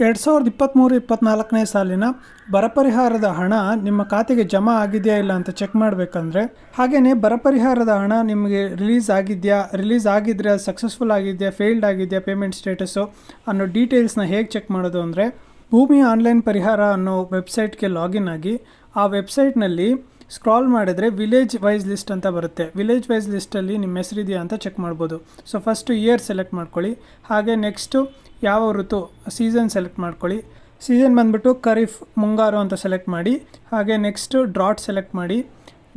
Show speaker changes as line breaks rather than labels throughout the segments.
2023-24ನೇ ಸಾಲಿನ ಬರ ಪರಿಹಾರದ ಹಣ ನಿಮ್ಮ ಖಾತೆಗೆ ಜಮಾ ಆಗಿದೆಯಾ ಇಲ್ಲ ಅಂತ ಚೆಕ್ ಮಾಡಬೇಕಂದ್ರೆ, ಹಾಗೆಯೇ ಬರ ಪರಿಹಾರದ ಹಣ ನಿಮಗೆ ರಿಲೀಸ್ ಆಗಿದ್ರೆ ಅದು ಸಕ್ಸಸ್ಫುಲ್ ಆಗಿದೆಯಾ, ಫೇಲ್ಡ್ ಆಗಿದೆಯಾ, ಪೇಮೆಂಟ್ ಸ್ಟೇಟಸ್ಸು ಅನ್ನೋ ಡೀಟೇಲ್ಸ್ನ ಹೇಗೆ ಚೆಕ್ ಮಾಡೋದು ಅಂದರೆ, ಭೂಮಿ ಆನ್ಲೈನ್ ಪರಿಹಾರ ಅನ್ನೋ ವೆಬ್ಸೈಟ್ಗೆ ಲಾಗಿನ್ ಆಗಿ ಆ ವೆಬ್ಸೈಟ್ನಲ್ಲಿ ಸ್ಕ್ರಾಲ್ ಮಾಡಿದ್ರೆ ವಿಲೇಜ್ ವೈಸ್ ಲಿಸ್ಟ್ ಅಂತ ಬರುತ್ತೆ. ವಿಲೇಜ್ ವೈಸ್ ಲಿಸ್ಟಲ್ಲಿ ನಿಮ್ಮ ಹೆಸರಿದೆಯಾ ಅಂತ ಚೆಕ್ ಮಾಡ್ಬೋದು. ಸೊ ಫಸ್ಟು ಇಯರ್ ಸೆಲೆಕ್ಟ್ ಮಾಡ್ಕೊಳ್ಳಿ. ಹಾಗೆ ನೆಕ್ಸ್ಟು ಯಾವ ಋತು ಸೀಸನ್ ಸೆಲೆಕ್ಟ್ ಮಾಡ್ಕೊಳ್ಳಿ. ಸೀಸನ್ ಬಂದುಬಿಟ್ಟು ಖರೀಫ್ ಮುಂಗಾರು ಅಂತ ಸೆಲೆಕ್ಟ್ ಮಾಡಿ. ಹಾಗೆ ನೆಕ್ಸ್ಟು ಡ್ರಾಟ್ ಸೆಲೆಕ್ಟ್ ಮಾಡಿ.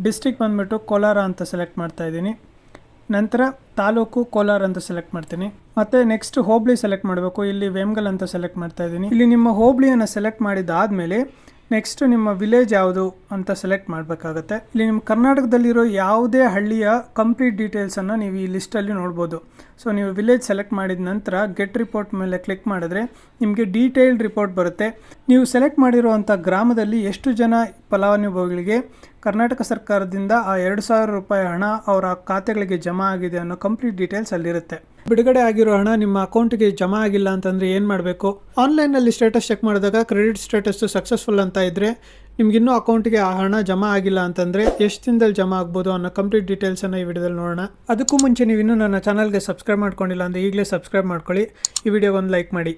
ಡಿಸ್ಟ್ರಿಕ್ಟ್ ಬಂದುಬಿಟ್ಟು ಕೋಲಾರ ಅಂತ ಸೆಲೆಕ್ಟ್ ಮಾಡ್ತಾ ಇದ್ದೀನಿ. ನಂತರ ತಾಲೂಕು ಕೋಲಾರ ಅಂತ ಸೆಲೆಕ್ಟ್ ಮಾಡ್ತೀನಿ. ಮತ್ತು ನೆಕ್ಸ್ಟ್ ಹೋಬಳಿ ಸೆಲೆಕ್ಟ್ ಮಾಡಬೇಕು. ಇಲ್ಲಿ ವೇಮ್ಗಲ್ ಅಂತ ಸೆಲೆಕ್ಟ್ ಮಾಡ್ತಾ ಇದ್ದೀನಿ. ಇಲ್ಲಿ ನಿಮ್ಮ ಹೋಬಳಿಯನ್ನು ಸೆಲೆಕ್ಟ್ ಮಾಡಿದಾದಮೇಲೆ ನೆಕ್ಸ್ಟ್ ನಿಮ್ಮ ವಿಲೇಜ್ ಯಾವುದು ಅಂತ ಸೆಲೆಕ್ಟ್ ಮಾಡಬೇಕಾಗತ್ತೆ. ಇಲ್ಲಿ ನಿಮ್ಮ ಕರ್ನಾಟಕದಲ್ಲಿರೋ ಯಾವುದೇ ಹಳ್ಳಿಯ ಕಂಪ್ಲೀಟ್ ಡೀಟೇಲ್ಸನ್ನು ನೀವು ಈ ಲಿಸ್ಟಲ್ಲಿ ನೋಡ್ಬೋದು. ಸೊ ನೀವು ವಿಲೇಜ್ ಸೆಲೆಕ್ಟ್ ಮಾಡಿದ ನಂತರ ಗೆಟ್ ರಿಪೋರ್ಟ್ ಮೇಲೆ ಕ್ಲಿಕ್ ಮಾಡಿದ್ರೆ ನಿಮಗೆ ಡೀಟೇಲ್ಡ್ ರಿಪೋರ್ಟ್ ಬರುತ್ತೆ. ನೀವು ಸೆಲೆಕ್ಟ್ ಮಾಡಿರುವಂಥ ಗ್ರಾಮದಲ್ಲಿ ಎಷ್ಟು ಜನ ಫಲಾನುಭವಿಗಳಿಗೆ ಕರ್ನಾಟಕ ಸರ್ಕಾರದಿಂದ ಆ 2,000 ರೂಪಾಯಿ ಹಣ ಅವರ ಖಾತೆಗಳಿಗೆ ಜಮಾ ಆಗಿದೆ ಅನ್ನೋ ಕಂಪ್ಲೀಟ್ ಡೀಟೇಲ್ಸ್ ಅಲ್ಲಿರುತ್ತೆ. ಬಿಡುಗಡೆ ಆಗಿರೋ ಹಣ ನಿಮ್ಮ ಅಕೌಂಟಿಗೆ ಜಮಾ ಆಗಿಲ್ಲ ಅಂತಂದರೆ ಏನು ಮಾಡಬೇಕು? ಆನ್ಲೈನಲ್ಲಿ ಸ್ಟೇಟಸ್ ಚೆಕ್ ಮಾಡಿದಾಗ ಕ್ರೆಡಿಟ್ ಸ್ಟೇಟಸ್ಸು ಸಕ್ಸಸ್ಫುಲ್ ಅಂತ ಇದ್ದರೆ ನಿಮಗಿನ್ನೂ ಅಕೌಂಟಿಗೆ ಆ ಹಣ ಜಮಾ ಆಗಿಲ್ಲ ಅಂತಂದರೆ ಎಷ್ಟು ದಿನದಲ್ಲಿ ಜಮಾ ಆಗ್ಬೋದು ಅನ್ನೋ ಕಂಪ್ಲೀಟ್ ಡೀಟೇಲ್ಸನ್ನು ಈ ವಿಡಿಯೋದಲ್ಲಿ ನೋಡೋಣ. ಅದಕ್ಕೂ ಮುಂಚೆ ನೀವು ಇನ್ನೂ ನನ್ನ ಚಾನಲ್ಗೆ ಸಬ್ಸ್ಕ್ರೈಬ್ ಮಾಡ್ಕೊಂಡಿಲ್ಲ ಅಂದರೆ ಈಗಲೇ ಸಬ್ಸ್ಕ್ರೈಬ್ ಮಾಡ್ಕೊಳ್ಳಿ. ಈ ವಿಡಿಯೋಗೊಂದು ಲೈಕ್ ಮಾಡಿ.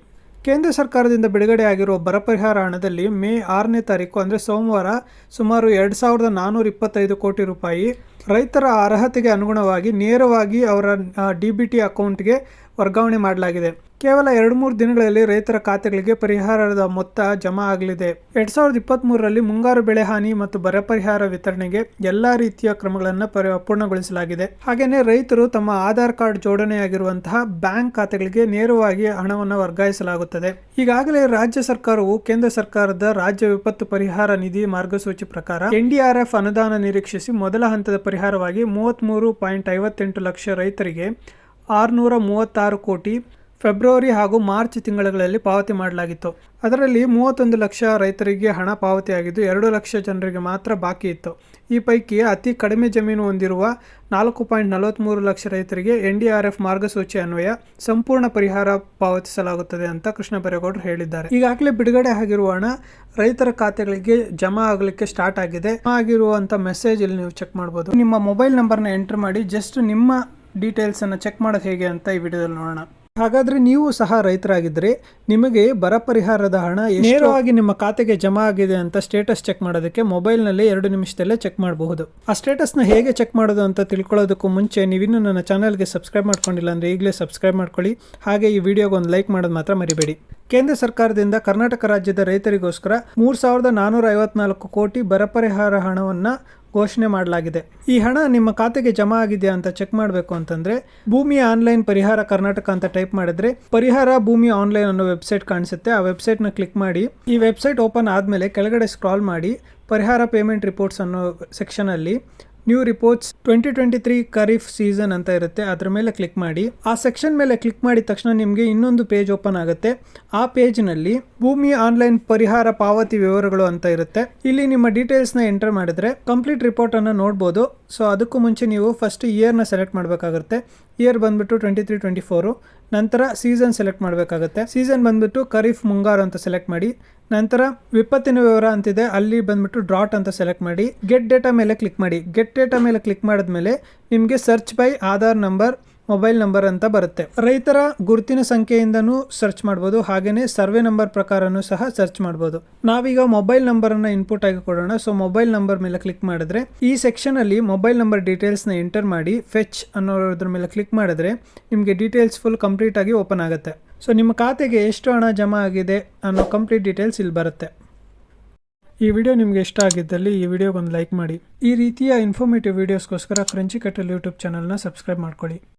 ಕೇಂದ್ರ ಸರ್ಕಾರದಿಂದ ಬಿಡುಗಡೆ ಆಗಿರುವ ಬರ ಪರಿಹಾರ ಹಣದಲ್ಲಿ ಮೇ 6ನೇ ತಾರೀಕು ಅಂದರೆ ಸೋಮವಾರ ಸುಮಾರು 2,425 ಕೋಟಿ ರೂಪಾಯಿ ರೈತರ ಅರ್ಹತೆಗೆ ಅನುಗುಣವಾಗಿ ನೇರವಾಗಿ ಅವರ DBT ಅಕೌಂಟ್ಗೆ ವರ್ಗಾವಣೆ ಮಾಡಲಾಗಿದೆ. ಕೇವಲ 2-3 ದಿನಗಳಲ್ಲಿ ರೈತರ ಖಾತೆಗಳಿಗೆ ಪರಿಹಾರದ ಮೊತ್ತ ಜಮಾ ಆಗಲಿದೆ. 2023ರಲ್ಲಿ ಮುಂಗಾರು ಬೆಳೆ ಹಾನಿ ಮತ್ತು ಬರ ಪರಿಹಾರ ವಿತರಣೆಗೆ ಎಲ್ಲ ರೀತಿಯ ಕ್ರಮಗಳನ್ನು ಪೂರ್ಣಗೊಳಿಸಲಾಗಿದೆ. ಹಾಗೆಯೇ ರೈತರು ತಮ್ಮ ಆಧಾರ್ ಕಾರ್ಡ್ ಜೋಡಣೆಯಾಗಿರುವಂತಹ ಬ್ಯಾಂಕ್ ಖಾತೆಗಳಿಗೆ ನೇರವಾಗಿ ಹಣವನ್ನು ವರ್ಗಾಯಿಸಲಾಗುತ್ತದೆ. ಈಗಾಗಲೇ ರಾಜ್ಯ ಸರ್ಕಾರವು ಕೇಂದ್ರ ಸರ್ಕಾರದ ರಾಜ್ಯ ವಿಪತ್ತು ಪರಿಹಾರ ನಿಧಿ ಮಾರ್ಗಸೂಚಿ ಪ್ರಕಾರ NDRF ಅನುದಾನ ನಿರೀಕ್ಷಿಸಿ ಮೊದಲ ಹಂತದ ಪರಿಹಾರವಾಗಿ 33.58 ಲಕ್ಷ ರೈತರಿಗೆ 636 ಕೋಟಿ ಫೆಬ್ರವರಿ ಹಾಗೂ ಮಾರ್ಚ್ ತಿಂಗಳುಗಳಲ್ಲಿ ಪಾವತಿ ಮಾಡಲಾಗಿತ್ತು. ಅದರಲ್ಲಿ 31 ಲಕ್ಷ ರೈತರಿಗೆ ಹಣ ಪಾವತಿಯಾಗಿದ್ದು 2 ಲಕ್ಷ ಜನರಿಗೆ ಮಾತ್ರ ಬಾಕಿ ಇತ್ತು. ಈ ಪೈಕಿ ಅತಿ ಕಡಿಮೆ ಜಮೀನು ಹೊಂದಿರುವ 4.43 ಲಕ್ಷ ರೈತರಿಗೆ NDRF ಮಾರ್ಗಸೂಚಿ ಅನ್ವಯ ಸಂಪೂರ್ಣ ಪರಿಹಾರ ಪಾವತಿಸಲಾಗುತ್ತದೆ ಅಂತ ಕೃಷ್ಣ ಬೈರೇಗೌಡರು ಹೇಳಿದ್ದಾರೆ. ಈಗಾಗಲೇ ಬಿಡುಗಡೆ ಆಗಿರುವ ಹಣ ರೈತರ ಖಾತೆಗಳಿಗೆ ಜಮಾ ಆಗಲಿಕ್ಕೆ ಸ್ಟಾರ್ಟ್ ಆಗಿದೆ. ಆಗಿರುವಂಥ ಮೆಸೇಜ್ ಇಲ್ಲಿ ನೀವು ಚೆಕ್ ಮಾಡ್ಬೋದು. ನಿಮ್ಮ ಮೊಬೈಲ್ ನಂಬರ್ನ ಎಂಟರ್ ಮಾಡಿ ಜಸ್ಟ್ ನಿಮ್ಮ ಡೀಟೇಲ್ಸನ್ನು ಚೆಕ್ ಮಾಡೋದು ಹೇಗೆ ಅಂತ ಈ ವಿಡಿಯೋದಲ್ಲಿ ನೋಡೋಣ. ಹಾಗಾದರೆ ನೀವು ಸಹ ರೈತರಾಗಿದ್ದರೆ ನಿಮಗೆ ಬರ ಪರಿಹಾರದ ಹಣ ನೇರವಾಗಿ ನಿಮ್ಮ ಖಾತೆಗೆ ಜಮಾ ಆಗಿದೆ ಅಂತ ಸ್ಟೇಟಸ್ ಚೆಕ್ ಮಾಡೋದಕ್ಕೆ ಮೊಬೈಲ್ನಲ್ಲಿ 2 ನಿಮಿಷದಲ್ಲೇ ಚೆಕ್ ಮಾಡಬಹುದು. ಆ ಸ್ಟೇಟಸ್ನ ಹೇಗೆ ಚೆಕ್ ಮಾಡೋದು ಅಂತ ತಿಳ್ಕೊಳ್ಳೋದಕ್ಕೂ ಮುಂಚೆ ನೀವಿನ್ನೂ ನನ್ನ ಚಾನಲ್ಗೆ ಸಬ್ಸ್ಕ್ರೈಬ್ ಮಾಡ್ಕೊಂಡಿಲ್ಲ ಅಂದರೆ ಈಗಲೇ ಸಬ್ಸ್ಕ್ರೈಬ್ ಮಾಡ್ಕೊಳ್ಳಿ. ಹಾಗೆ ಈ ವಿಡಿಯೋಗೆ ಒಂದು ಲೈಕ್ ಮಾಡೋದು ಮಾತ್ರ ಮರಿಬೇಡಿ. ಕೇಂದ್ರ ಸರ್ಕಾರದಿಂದ ಕರ್ನಾಟಕ ರಾಜ್ಯದ ರೈತರಿಗೋಸ್ಕರ 3,454 ಕೋಟಿ ಬರ ಪರಿಹಾರ ಹಣವನ್ನು ಘೋಷಣೆ ಮಾಡಲಾಗಿದೆ. ಈ ಹಣ ನಿಮ್ಮ ಖಾತೆಗೆ ಜಮಾ ಆಗಿದೆಯಾ ಅಂತ ಚೆಕ್ ಮಾಡಬೇಕು ಅಂತಂದರೆ ಭೂಮಿ ಆನ್ಲೈನ್ ಪರಿಹಾರ ಕರ್ನಾಟಕ ಅಂತ ಟೈಪ್ ಮಾಡಿದ್ರೆ ಪರಿಹಾರ ಭೂಮಿ ಆನ್ಲೈನ್ ಅನ್ನೋ ವೆಬ್ಸೈಟ್ ಕಾಣಿಸುತ್ತೆ. ಆ ವೆಬ್ಸೈಟ್ನ ಕ್ಲಿಕ್ ಮಾಡಿ. ಈ ವೆಬ್ಸೈಟ್ ಓಪನ್ ಆದಮೇಲೆ ಕೆಳಗಡೆ ಸ್ಕ್ರಾಲ್ ಮಾಡಿ ಪರಿಹಾರ ಪೇಮೆಂಟ್ ರಿಪೋರ್ಟ್ಸ್ ಅನ್ನೋ ಸೆಕ್ಷನಲ್ಲಿ ನ್ಯೂ ರಿಪೋರ್ಟ್ಸ್ 2023 ಖರೀಫ್ ಸೀಸನ್ ಅಂತ ಇರುತ್ತೆ. ಅದರ ಮೇಲೆ ಕ್ಲಿಕ್ ಮಾಡಿ. ಆ ಸೆಕ್ಷನ್ ಮೇಲೆ ಕ್ಲಿಕ್ ಮಾಡಿದ ತಕ್ಷಣ ನಿಮಗೆ ಇನ್ನೊಂದು ಪೇಜ್ ಓಪನ್ ಆಗುತ್ತೆ. ಆ ಪೇಜ್ನಲ್ಲಿ ಭೂಮಿ ಆನ್ಲೈನ್ ಪರಿಹಾರ ಪಾವತಿ ವಿವರಗಳು ಅಂತ ಇರುತ್ತೆ. ಇಲ್ಲಿ ನಿಮ್ಮ ಡೀಟೇಲ್ಸ್ನ ಎಂಟರ್ ಮಾಡಿದ್ರೆ ಕಂಪ್ಲೀಟ್ ರಿಪೋರ್ಟನ್ನು ನೋಡ್ಬೋದು. ಸೊ ಅದಕ್ಕೂ ಮುಂಚೆ ನೀವು ಫಸ್ಟ್ ಇಯರ್ನ ಸೆಲೆಕ್ಟ್ ಮಾಡಬೇಕಾಗುತ್ತೆ. ಇಯರ್ ಬಂದ್ಬಿಟ್ಟು 23-24. ನಂತರ ಸೀಸನ್ ಸೆಲೆಕ್ಟ್ ಮಾಡಬೇಕಾಗುತ್ತೆ. ಸೀಸನ್ ಬಂದ್ಬಿಟ್ಟು ಖರೀಫ್ ಮುಂಗಾರು ಅಂತ ಸೆಲೆಕ್ಟ್ ಮಾಡಿ. ನಂತರ ವಿಪತ್ತಿನ ವಿವರ ಅಂತಿದೆ, ಅಲ್ಲಿ ಬಂದ್ಬಿಟ್ಟು ಡ್ರಾಟ್ ಅಂತ ಸೆಲೆಕ್ಟ್ ಮಾಡಿ. ಗೆಟ್ ಡೇಟಾ ಮೇಲೆ ಕ್ಲಿಕ್ ಮಾಡಿ. ಗೆಟ್ ಡೇಟಾ ಮೇಲೆ ಕ್ಲಿಕ್ ಮಾಡಿದ್ಮೇಲೆ ನಿಮಗೆ search by Aadhaar number, mobile number ಅಂತ ಬರುತ್ತೆ. ರೈತರ ಗುರುತಿನ ಸಂಖ್ಯೆಯಿಂದನೂ ಸರ್ಚ್ ಮಾಡ್ಬೋದು. ಹಾಗೆಯೇ ಸರ್ವೆ ನಂಬರ್ ಪ್ರಕಾರನೂ ಸಹ ಸರ್ಚ್ ಮಾಡ್ಬೋದು. ನಾವೀಗ ಮೊಬೈಲ್ ನಂಬರನ್ನು ಇನ್ಪುಟ್ ಆಗಿ ಕೊಡೋಣ. ಸೊ ಮೊಬೈಲ್ ನಂಬರ್ ಮೇಲೆ ಕ್ಲಿಕ್ ಮಾಡಿದ್ರೆ ಈ ಸೆಕ್ಷನಲ್ಲಿ ಮೊಬೈಲ್ ನಂಬರ್ ಡೀಟೇಲ್ಸ್ನ ಎಂಟರ್ ಮಾಡಿ ಫೆಚ್ ಅನ್ನೋದ್ರ ಮೇಲೆ ಕ್ಲಿಕ್ ಮಾಡಿದ್ರೆ ನಿಮಗೆ ಡೀಟೇಲ್ಸ್ ಫುಲ್ ಕಂಪ್ಲೀಟ್ ಆಗಿ ಓಪನ್ ಆಗುತ್ತೆ. ಸೊ ನಿಮ್ಮ ಖಾತೆಗೆ ಎಷ್ಟು ಹಣ ಜಮಾ ಆಗಿದೆ ಅನ್ನೋ ಕಂಪ್ಲೀಟ್ ಡೀಟೇಲ್ಸ್ ಇಲ್ಲಿ ಬರುತ್ತೆ. ಈ ವಿಡಿಯೋ ನಿಮಗೆ ಇಷ್ಟ ಆಗಿದ್ದಲ್ಲಿ ಈ ವಿಡಿಯೋಗೊಂದು ಲೈಕ್ ಮಾಡಿ. ಈ ರೀತಿಯ ಇನ್ಫಾರ್ಮೇಟಿವ್ ವಿಡಿಯೋಸ್ಗೋಸ್ಕರ ಕ್ರಂಚಿ ಕಟ್ಟಲ್ ಯೂಟ್ಯೂಬ್ ಚಾನಲ್ನ ಸಬ್ಸ್ಕ್ರೈಬ್ ಮಾಡ್ಕೊಳ್ಳಿ.